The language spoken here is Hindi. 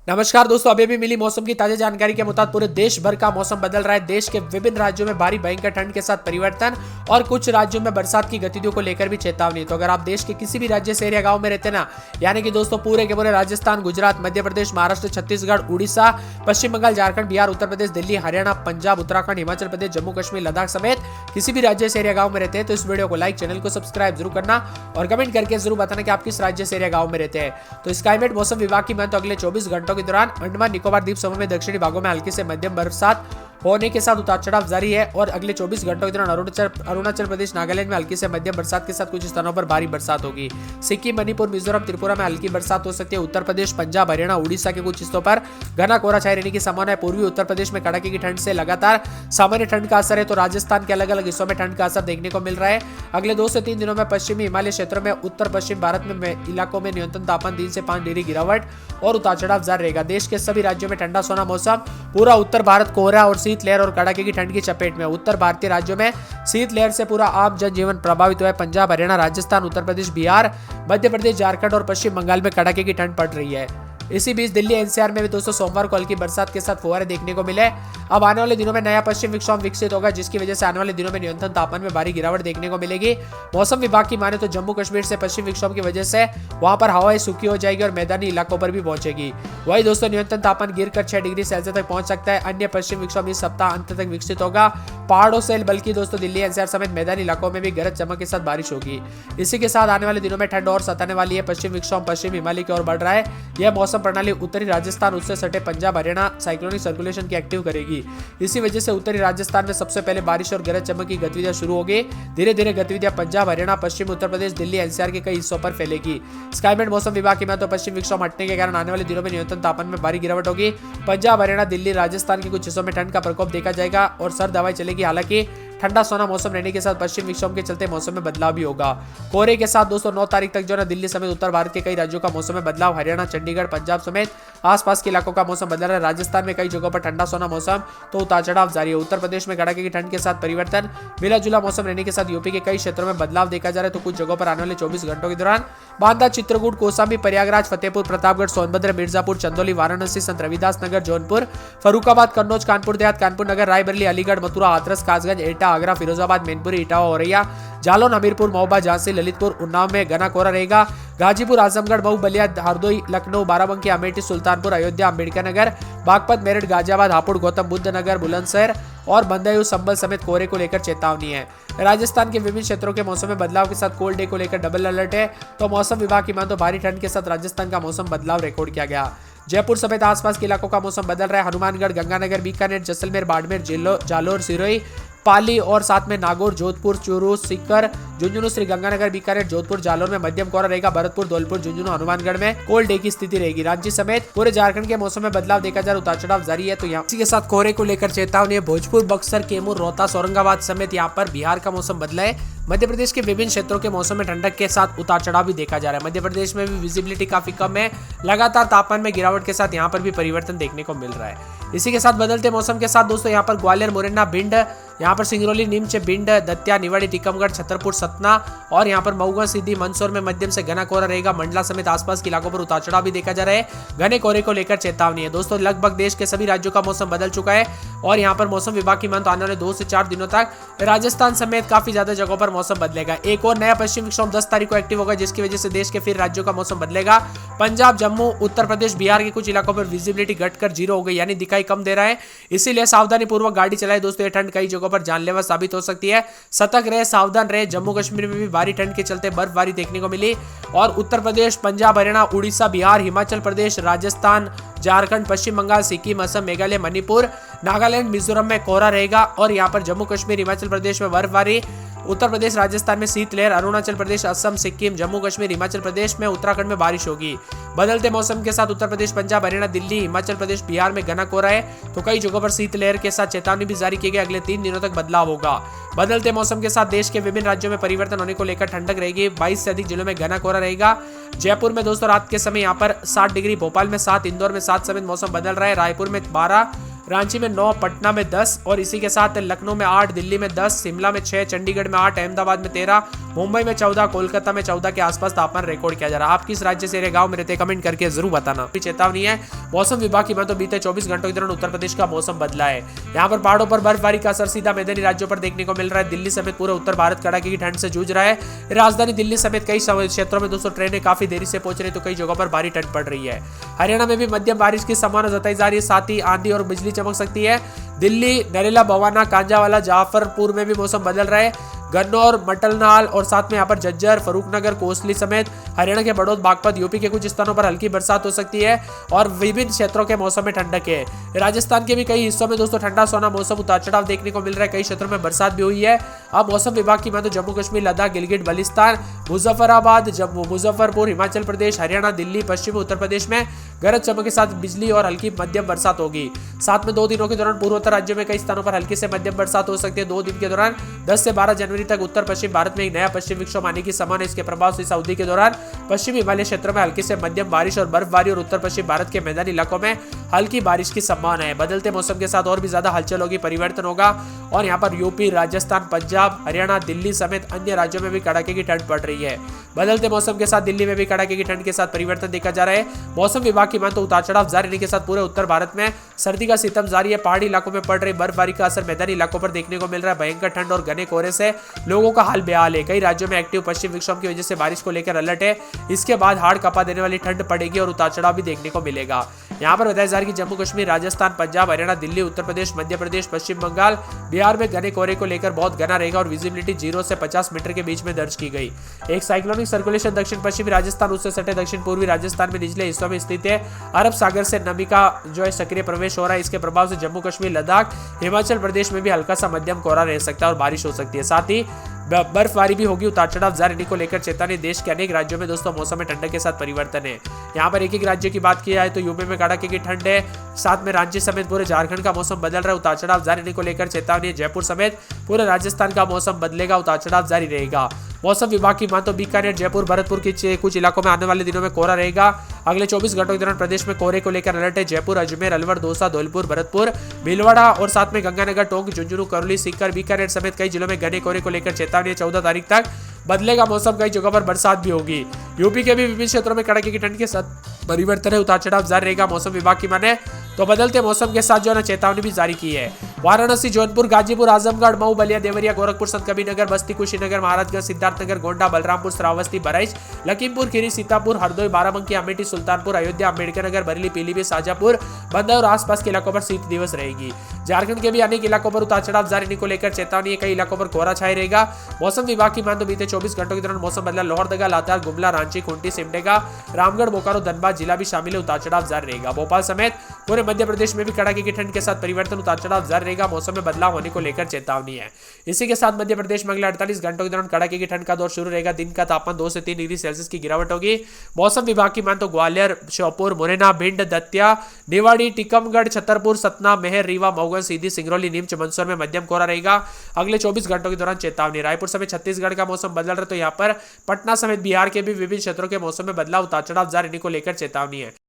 नमस्कार दोस्तों, अभी भी मिली मौसम की ताजा जानकारी के मुताबिक पूरे देश भर का मौसम बदल रहा है। देश के विभिन्न राज्यों में भारी भयंकर ठंड के साथ परिवर्तन और कुछ राज्यों में बरसात की गतिविधियों को लेकर भी चेतावनी। तो अगर आप देश के किसी भी राज्य से एरिया गांव में रहते ना, यानी कि दोस्तों पूरे के पूरे राजस्थान, गुजरात, मध्य प्रदेश, महाराष्ट्र, छत्तीसगढ़, उड़ीसा, पश्चिम बंगाल, झारखंड, बिहार, उत्तर प्रदेश, दिल्ली, हरियाणा, पंजाब, उत्तराखंड, हिमाचल प्रदेश, जम्मू कश्मीर, लद्दाख समेत किसी भी राज्य से एरिया गांव में रहते हैं तो इस वीडियो को लाइक, चैनल को सब्सक्राइब जरूर करना और कमेंट करके जरूर बताना कि आप किस राज्य से एरिया गांव में रहते हैं। तो स्काईमेट मौसम विभाग की माने तो अगले 24 घंटों के दौरान अंडमान निकोबार द्वीप समूह में दक्षिणी भागों में हल्की से मध्यम बरसात होने के साथ उतार चढ़ाव जारी है और अगले 24 घंटों के दौरान अरुणाचल प्रदेश, नागालैंड में हल्की से मध्यम बरसात के साथ कुछ स्थानों पर भारी बरसात होगी। सिक्किम, मणिपुर, मिजोरम, त्रिपुरा में हल्की बरसात हो सकती है। उत्तर प्रदेश, पंजाब, हरियाणा, उड़ीसा के कुछ हिस्सों पर घना कोहरा छाए रहने की संभावना है। पूर्वी उत्तर प्रदेश में कड़ाके की ठंड से लगातार सामान्य ठंड का असर है तो राजस्थान के अलग अलग हिस्सों में ठंड का असर देखने को मिल रहा है। अगले 2 से 3 दिनों में पश्चिमी हिमालय क्षेत्रों में उत्तर पश्चिम भारत में इलाकों में न्यूनतम तापमान 3 से 5 डिग्री गिरावट और उतार चढ़ाव जारी रहेगा। देश के सभी राज्यों में ठंडा सोना मौसम, पूरा उत्तर भारत कोहरा और शीतलहर और कड़ाके की ठंड की चपेट में। उत्तर भारतीय राज्यों में शीतलहर से पूरा आम जनजीवन प्रभावित हुआ है। पंजाब, हरियाणा, राजस्थान, उत्तर प्रदेश, बिहार, मध्य प्रदेश, झारखंड और पश्चिम बंगाल में कड़ाके की ठंड पड़ रही है। इसी बीच दिल्ली एनसीआर में भी दोस्तों सोमवार को हल्की बरसात के साथ फुहारे देखने को मिले। अब आने वाले दिनों में नया पश्चिम विक्षोभ विकसित होगा जिसकी वजह से आने वाले दिनों में न्यूनतम तापमान में भारी गिरावट देखने को मिलेगी। मौसम विभाग की माने तो जम्मू कश्मीर से पश्चिम विक्षोभ की वजह से वहां पर हवाएं सूखी हो जाएगी और मैदानी इलाकों पर भी पहुंचेगी। वही दोस्तों न्यूनतम तापमान गिरकर 6 डिग्री सेल्सियस तक पहुंच सकता है। अन्य पश्चिम विक्षोभ इस सप्ताह अंत तक विकसित होगा। पहाड़ों से बल्कि दोस्तों दिल्ली एनसीआर समेत मैदानी इलाकों में भी गरज चमक के साथ बारिश होगी। इसी के साथ आने वाले दिनों में ठंड और सताने वाली है। पश्चिम विक्षोभ पश्चिम हिमालय की ओर बढ़ रहा है। यह मौसम प्रणाली उत्तरी राजस्थान, उससे सटे पंजाब, हरियाणा साइक्लोनिक सर्कुलेशन की एक्टिव करेगी। इसी वजह से उत्तरी राजस्थान में सबसे पहले बारिश और गरज चमक की गतिविधियां शुरू होगी। धीरे धीरे गतिविधियां पंजाब, हरियाणा, पश्चिम उत्तर प्रदेश, दिल्ली एनसीआर के कई हिस्सों पर फैलेगी। स्काईमेट मौसम विभाग की माने तो पश्चिम विक्षोभ हटने के कारण आने वाले दिनों में न्यूनतम तापमान में भारी गिरावट होगी। पंजाब, हरियाणा, दिल्ली, राजस्थान के कुछ हिस्सों में ठंड का प्रकोप देखा जाएगा और सर्द हवाएं चलेगी। हालांकि ठंडा सोना मौसम रहने के साथ पश्चिम विक्षोभ के चलते मौसम में बदलाव भी होगा। कोहरे के साथ दोस्तों 9 तारीख तक जो है दिल्ली समेत उत्तर भारत के कई राज्यों का मौसम में बदलाव, हरियाणा, चंडीगढ़, पंजाब समेत आसपास के इलाकों का मौसम बदल रहा है। राजस्थान में कई जगहों पर ठंडा सोना मौसम तो उतार चढ़ाव जारी है। उत्तर प्रदेश में कड़ाके की ठंड के साथ परिवर्तन, मिला जुला मौसम रहने के साथ यूपी के कई क्षेत्रों में बदलाव देखा जा रहा है तो कुछ जगहों पर आने वाले 24 घंटों के दौरान बांदा, चित्रकूट, कौशाम्बी, प्रयागराज, फतेहपुर, प्रतापगढ़, सोनभद्र, मिर्जापुर, चंदौली, वाराणसी, संत रविदास नगर, जौनपुर, फरुखाबाद, कन्नौज, कानपुर देहात, कानपुर नगर, रायबरेली, अलीगढ़, मथुरा, हाथरस, कासगंज, एटा, आगरा, फिरोजाबाद, मैनपुरी, इटावा, औरैया, जालौन, हमीरपुर, महोबा, झांसी, ललितपुर, उन्नाव में घना कोहरा रहेगा। गाजीपुर, आजमगढ़, मऊ, बलिया, हरदोई, लखनऊ, बाराबंकी, अमेठी, सुल्तानपुर, अयोध्या, अम्बेडकर नगर, बागपत, मेरठ, गाजियाबाद, हापुड़, गौतम बुद्ध नगर, बुलंदशहर और बंदायूं संभल समेत कोहरे को लेकर चेतावनी है। राजस्थान के विभिन्न क्षेत्रों के मौसम में बदलाव के साथ कोल्ड डे को लेकर डबल अलर्ट है तो मौसम विभाग की माने तो भारी ठंड के साथ राजस्थान का मौसम बदलाव रिकॉर्ड किया गया। जयपुर समेत आसपास के इलाकों का मौसम बदल रहा है। हनुमानगढ़, गंगानगर, बीकानेर, जैसलमेर, बाड़मेर, जालोर, सिरोही, पाली और साथ में नागौर, जोधपुर, चूरू, सीकर, झुंझुनू, श्री गंगानगर, बीकानेर, जोधपुर, जालोर में मध्यम कोहरा रहेगा। भरतपुर, धौलपुर, झुंझुनू, हनुमानगढ़ में कोल्ड डे की स्थिति रहेगी। रांची समेत पूरे झारखंड के मौसम में बदलाव देखा जा रहा है, उतार चढ़ाव जारी है तो यहाँ इसी के साथ कोहरे को लेकर चेतावनी है। भोजपुर, बक्सर, कैमूर, रोहतास, औरंगाबाद समेत यहाँ पर बिहार का मौसम बदला है। मध्य प्रदेश के विभिन्न क्षेत्रों के मौसम में ठंडक के साथ उतार चढ़ाव भी देखा जा रहा है। मध्य प्रदेश में भी विजिबिलिटी काफी कम है। लगातार तापमान में गिरावट के साथ यहाँ पर भी परिवर्तन देखने को मिल रहा है। इसी के साथ बदलते मौसम के साथ दोस्तों यहाँ पर ग्वालियर, मुरैना, भिंड, यहाँ पर सिंगरौली, नीमच, भिंड, दतिया, निवाड़ी, टीकमगढ़, छतरपुर, सतना और यहाँ पर मऊगा, सीधी, मंदसौर में मध्यम से घना कोहरा रहेगा। मंडला समेत आसपास के इलाकों पर उतार चढ़ाव भी देखा जा रहा है। घने कोहरे को लेकर चेतावनी है। दोस्तों लगभग देश के सभी राज्यों का मौसम बदल चुका है और यहाँ पर मौसम विभाग की माने तो आने वाले 2 से 4 दिनों तक राजस्थान समेत काफी ज्यादा जगहों पर मौसम बदलेगा। एक और नया पश्चिम विक्षोभ 10 तारीख को एक्टिव होगा जिसकी वजह से देश के फिर राज्यों का मौसम बदलेगा। पंजाब, जम्मू, उत्तर प्रदेश, बिहार के कुछ इलाकों पर विजिबिलिटी घटकर 0 हो गई यानी दिखाई कम दे रहा है। इसीलिए सावधानी पूर्वक गाड़ी चलाए दोस्तों। ये ठंड कई जगहों पर जानलेवा साबित हो सकती है। सतर्क रहे, सावधान रहे। जम्मू कश्मीर में भी भारी ठंड के चलते बर्फबारी देखने को मिली और उत्तर प्रदेश, पंजाब, हरियाणा, उड़ीसा, बिहार, हिमाचल प्रदेश, राजस्थान, झारखंड, पश्चिम बंगाल, सिक्किम, असम, मेघालय, मणिपुर, नागालैंड, मिजोरम में कोहरा रहेगा और यहाँ पर जम्मू कश्मीर, हिमाचल प्रदेश में बर्फबारी, उत्तर प्रदेश, राजस्थान में शीतलहर, अरुणाचल प्रदेश, असम, सिक्किम, जम्मू कश्मीर, हिमाचल प्रदेश में, उत्तराखंड में बारिश होगी। बदलते मौसम के साथ उत्तर प्रदेश, पंजाब, हरियाणा, दिल्ली, हिमाचल प्रदेश, बिहार में घना कोहरा है तो कई जगहों पर शीतलहर के साथ चेतावनी भी जारी की गई। अगले 3 दिनों तक बदलाव होगा। बदलते मौसम के साथ देश के विभिन्न राज्यों में परिवर्तन होने को लेकर ठंडक रहेगी। 22 से अधिक जिलों में घना कोहरा रहेगा। जयपुर में दोस्तों रात के समय यहाँ पर 7 डिग्री, भोपाल में 7, इंदौर में 7 समेत मौसम बदल रहा है। रायपुर में 12, रांची में 9, पटना में 10 और इसी के साथ लखनऊ में 8, दिल्ली में 10, शिमला में 6, चंडीगढ़ में 8, अहमदाबाद में 13 मुंबई में 14, कोलकाता में 14 के आसपास तापमान रिकॉर्ड किया जा रहा है। आप किस राज्य से गांव में रहते कमेंट करके जरूर बताना। चेतावनी है मौसम विभाग की माने तो बीते 24 घंटों के दौरान उत्तर प्रदेश का मौसम बदला है। यहाँ पर पहाड़ों पर बर्फबारी का असर सीधा मैदानी राज्यों पर देखने को मिल रहा है। दिल्ली समेत पूरे उत्तर भारत कड़ाके की ठंड से जूझ रहा है। राजधानी दिल्ली समेत कई क्षेत्रों में दोस्तों ट्रेनें काफी देरी से पहुंच रही, तो कई जगहों पर भारी ठंड पड़ रही है। हरियाणा में भी मध्यम बारिश की संभावना जताई जा रही है, साथ ही आंधी और बिजली चमक सकती है। दिल्ली, नरेला, बवाना, कांजावाला, जाफरपुर में भी मौसम बदल रहा है। गन्नौर, मटलनाल और साथ में यहाँ पर झज्जर, फरूखनगर, कोसली समेत हरियाणा के बड़ौद, बागपत, यूपी के कुछ स्थानों पर हल्की बरसात हो सकती है और विभिन्न क्षेत्रों के मौसम में ठंडक है। राजस्थान के भी कई हिस्सों में दोस्तों ठंडा सोना मौसम उतार चढ़ाव देखने को मिल रहा है। कई क्षेत्रों में बरसात भी हुई है। अब मौसम विभाग की माने तो जम्मू कश्मीर, लद्दाख, गिलगिट बल्तिस्तान, मुजफ्फराबाद, जम्मू, मुजफ्फरपुर, हिमाचल प्रदेश, हरियाणा, दिल्ली, पश्चिमी उत्तर प्रदेश में गरज चमक के साथ बिजली और हल्की मध्यम बरसात होगी। साथ में 2 दिनों के दौरान पूर्वोत्तर राज्यों में कई स्थानों पर हल्की से मध्यम बरसात हो सकती है। 2 दिन के दौरान 10 से 12 जनवरी तक उत्तर पश्चिम भारत में एक नया पश्चिम विक्षोभ आने की संभावना है। इसके प्रभाव से इस अवधि के दौरान पश्चिमी हिमालय क्षेत्रों में हल्की से मध्यम बारिश और बर्फबारी और उत्तर पश्चिम भारत के मैदानी इलाकों में हल्की बारिश की संभावना है। बदलते मौसम के साथ और भी ज्यादा हलचल होगी, परिवर्तन होगा और यहाँ पर यूपी, राजस्थान, पंजाब, हरियाणा, दिल्ली समेत अन्य राज्यों में भी कड़ाके की ठंड पड़ रही है। बदलते मौसम के साथ दिल्ली में भी कड़ाके की ठंड के साथ परिवर्तन देखा जा रहा है। मौसम विभाग की माने तो उतार चढ़ाव जारी रहने के साथ पूरे उत्तर भारत में सर्दी का सितम जारी है। पहाड़ी इलाकों में पड़ रही बर्फबारी का असर मैदानी इलाकों पर देखने को मिल रहा है। भयंकर ठंड और घने कोहरे से लोगों का हाल बेहाल है। कई राज्यों में एक्टिव पश्चिम विक्षोभ की वजह से बारिश को लेकर अलर्ट है। इसके बाद हाड़ कपा देने वाली ठंड पड़ेगी और उतार चढ़ाव भी देखने को मिलेगा। यहाँ पर बताया जा रहा है कि जम्मू कश्मीर, राजस्थान, पंजाब, हरियाणा, दिल्ली, उत्तर प्रदेश, मध्य प्रदेश, पश्चिम बंगाल, बिहार में घने कोहरे को लेकर बहुत घना रहेगा और विजिबिलिटी 0 से 50 मीटर के बीच में दर्ज की गई। एक साइक्लोनिक सर्कुलेशन दक्षिण पश्चिमी राजस्थान, उससे सटे दक्षिण पूर्वी राजस्थान में निचले हिस्सों में स्थित है। अरब सागर से नमी का जो है सक्रिय प्रवेश हो रहा है। इसके प्रभाव से जम्मू कश्मीर, लद्दाख, हिमाचल प्रदेश में भी हल्का सा मध्यम कोहरा रह सकता है और बारिश हो सकती है। साथ ही बर्फबारी भी होगी। उतार चढ़ाव जारी रहने को लेकर चेतावनी। देश के अनेक राज्यों में दोस्तों मौसम में ठंडक के साथ परिवर्तन है। यहाँ पर एक राज्य की बात की जाए तो यूपी में कड़ाके की ठंड है। साथ में रांची समेत पूरे झारखंड का मौसम बदल रहा है। उतार चढ़ाव जारी रहने को लेकर चेतावनी। जयपुर समेत पूरे राजस्थान का मौसम बदलेगा, उतार चढ़ाव जारी रहेगा। मौसम विभाग की माने तो बीकानेर, जयपुर, भरतपुर के कुछ इलाकों में आने वाले दिनों में कोहरा रहेगा। अगले 24 घंटों के दौरान प्रदेश में कोहरे को लेकर अलर्ट है। जयपुर, अजमेर, अलवर, दौसा, धौलपुर, भरतपुर, भीलवाड़ा और साथ में गंगानगर, टोंक, झुंझुनू, करौली, सीकर, बीकानेर समेत कई जिलों में घने कोहरे को लेकर चेतावनी। 14 तारीख तक बदलेगा मौसम। कई जगहों पर बरसात भी होगी। यूपी के भी विभिन्न क्षेत्रों में कड़ाके की ठंड के साथ परिवर्तन है। उतार चढ़ाव जारी रहेगा। मौसम विभाग की माने तो बदलते मौसम के साथ जो है चेतावनी भी जारी की है। वाराणसी, जौनपुर, गाजीपुर, आजमगढ़, मऊ, बलिया, देवरिया, गोरखपुर, संतकबीरनगर, बस्ती, कुशीनगर, महाराजगंज, सिद्धार्थनगर, गोंडा, बलरामपुर, श्रावस्ती, बहराइच, लखीमपुर खीरी, सीतापुर, हरदोई, बाराबंकी, अमेठी, सुल्तानपुर, अयोध्या, अम्बेडकर नगर, बरेली, पीलीभीत, शाजापुर, बंदा और आसपास के इलाकों पर शीत दिवस रहेगी। झारखंड के भी अनेक इलाकों पर उतार चढ़ाव जारी रहने को लेकर चेतावनी है। कई इलाकों पर कोहरा छाया रहेगा। मौसम विभाग की माने तो बीते 24 घंटों के दौरान मौसम बदला। लोहरदगा, लातेहार, गुमला, रांची, खूंटी, सिमडेगा, रामगढ़, बोकारो, धनबाद जिला भी शामिल है। उतार चढ़ाव जारी रहेगा। भोपाल समेत पूरे मध्य प्रदेश में भी कड़ाके की ठंड के साथ परिवर्तन, उतार चढ़ाव जारी रहेगा। मौसम में बदलाव होने को लेकर चेतावनी है। इसी के साथ मध्य प्रदेश में अगले 48 घंटों के दौरान कड़ाके की ठंड का दौर शुरू रहेगा। दिन का तापमान 2 से 3 डिग्री सेल्सियस की गिरावट होगी। मौसम विभाग की माने तो ग्वालियर, श्योपुर, मुरैना, भिंड, दतिया, निवाड़ी, टीकमगढ़, छतरपुर, सतना, मेहर, रीवा, मऊगंज, सीधी, सिंगरौली, नीमच, मंदसौर में मध्यम कोहरा रहेगा। अगले 24 घंटों के दौरान चेतावनी। रायपुर समेत छत्तीसगढ़ का मौसम बदल रहा है, तो यहाँ पर पटना समेत बिहार के भी विभिन्न क्षेत्रों के मौसम में बदलाव, उतार चढ़ाव जारी रहने को लेकर चेतावनी है।